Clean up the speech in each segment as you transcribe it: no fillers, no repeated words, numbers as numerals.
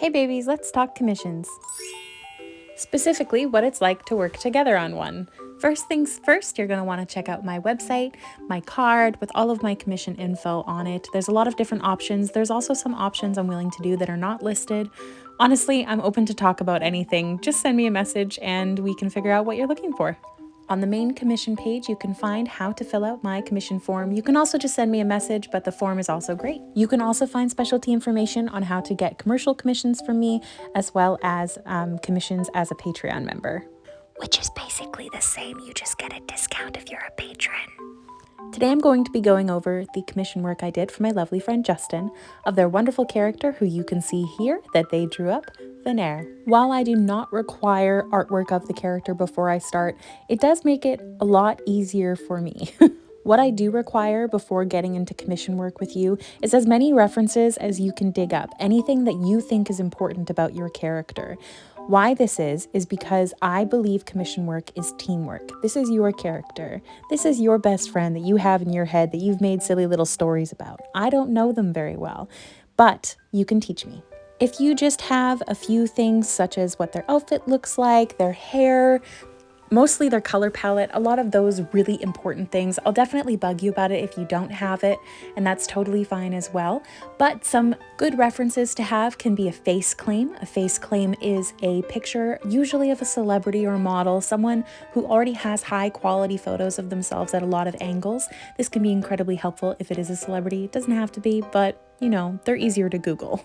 Hey babies, let's talk commissions. Specifically, what it's like to work together on one. First things first, you're going to want to check out my website, my card with all of my commission info on it. There's a lot of different options. There's also some options I'm willing to do that are not listed. Honestly, I'm open to talk about anything. Just send me a message and we can figure out what you're looking for. On the main commission page, you can find how to fill out my commission form. You can also just send me a message, but the form is also great. You can also find specialty information on how to get commercial commissions from me, as well as commissions as a Patreon member. Which is basically the same, you just get a discount if you're a patron. Today I'm going to be going over the commission work I did for my lovely friend Justin of their wonderful character who you can see here that they drew up, Venaire. While I do not require artwork of the character before I start, it does make it a lot easier for me. What I do require before getting into commission work with you is as many references as you can dig up, anything that you think is important about your character. Why this is because I believe commission work is teamwork. This is your character. This is your best friend that you have in your head that you've made silly little stories about. I don't know them very well, but you can teach me. If you just have a few things such as what their outfit looks like, their hair, mostly their color palette, a lot of those really important things, I'll definitely bug you about it if you don't have it, and that's totally fine as well. But some good references to have can be a face claim. A face claim is a picture, usually of a celebrity or a model, someone who already has high quality photos of themselves at a lot of angles. This can be incredibly helpful if it is a celebrity. It doesn't have to be, but you know, they're easier to Google.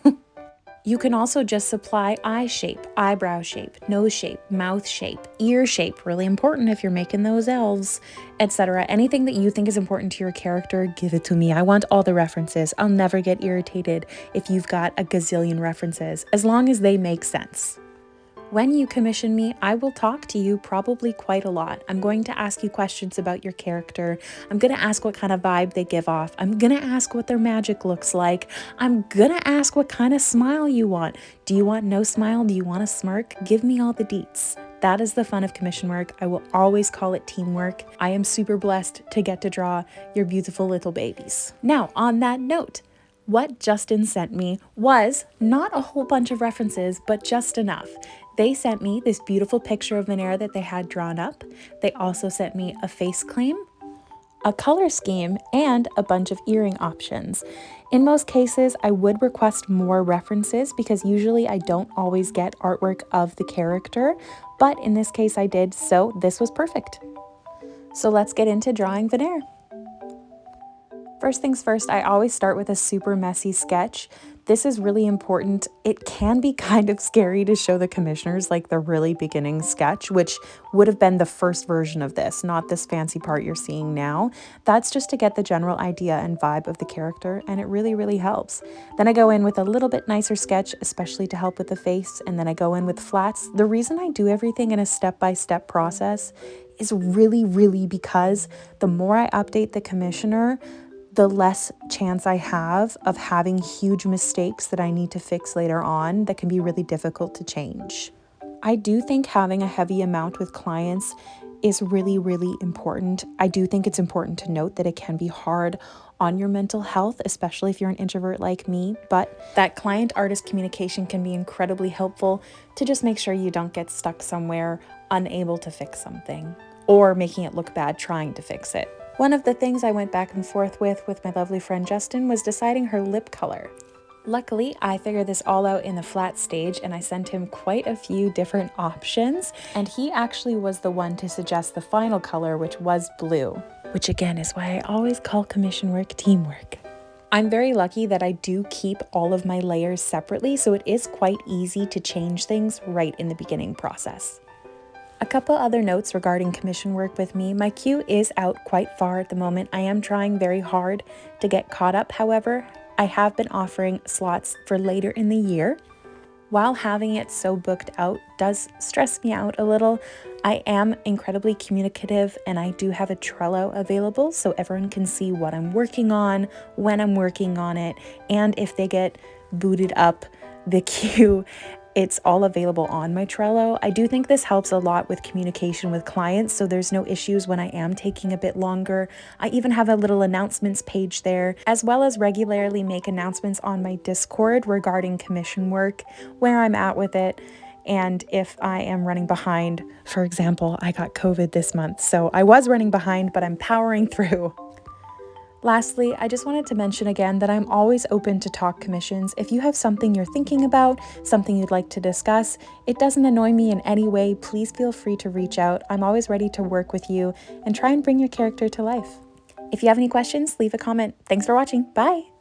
You can also just supply eye shape, eyebrow shape, nose shape, mouth shape, ear shape, really important if you're making those elves, etc. Anything that you think is important to your character, give it to me. I want all the references. I'll never get irritated if you've got a gazillion references, as long as they make sense. When you commission me, I will talk to you probably quite a lot. I'm going to ask you questions about your character. I'm going to ask what kind of vibe they give off. I'm going to ask what their magic looks like. I'm going to ask what kind of smile you want. Do you want no smile? Do you want a smirk? Give me all the deets. That is the fun of commission work. I will always call it teamwork. I am super blessed to get to draw your beautiful little babies. Now, on that note, what Justin sent me was not a whole bunch of references, but just enough. They sent me this beautiful picture of Venaire that they had drawn up. They also sent me a face claim, a color scheme, and a bunch of earring options. In most cases, I would request more references because usually I don't always get artwork of the character, but in this case I did, so this was perfect. So let's get into drawing Venaire. First things first, I always start with a super messy sketch. This is really important. It can be kind of scary to show the commissioners like the really beginning sketch, which would have been the first version of this, not this fancy part you're seeing now. That's just to get the general idea and vibe of the character, and it really, really helps. Then I go in with a little bit nicer sketch, especially to help with the face, and then I go in with flats. The reason I do everything in a step-by-step process is really because the more I update the commissioner, the less chance I have of having huge mistakes that I need to fix later on that can be really difficult to change. I do think having a heavy amount with clients is really important. I do think it's important to note that it can be hard on your mental health, especially if you're an introvert like me, but that client-artist communication can be incredibly helpful to just make sure you don't get stuck somewhere unable to fix something or making it look bad trying to fix it. One of the things I went back and forth with my lovely friend Justin was deciding her lip color. Luckily, I figured this all out in the flat stage and I sent him quite a few different options, and he actually was the one to suggest the final color, which was blue, which again is why I always call commission work teamwork. I'm very lucky that I do keep all of my layers separately, so it is quite easy to change things right in the beginning process. A couple other notes regarding commission work with me. My queue is out quite far at the moment. I am trying very hard to get caught up. However, I have been offering slots for later in the year. While having it so booked out does stress me out a little, I am incredibly communicative and I do have a Trello available so everyone can see what I'm working on, when I'm working on it, and if they get booted up the queue it's all available on my Trello. I do think this helps a lot with communication with clients, so there's no issues when I am taking a bit longer. I even have a little announcements page there, as well as regularly make announcements on my Discord regarding commission work, where I'm at with it, and if I am running behind. For example, I got COVID this month, so I was running behind, but I'm powering through. Lastly, I just wanted to mention again that I'm always open to talk commissions. If you have something you're thinking about, something you'd like to discuss, it doesn't annoy me in any way, please feel free to reach out. I'm always ready to work with you and try and bring your character to life. If you have any questions, leave a comment. Thanks for watching. Bye!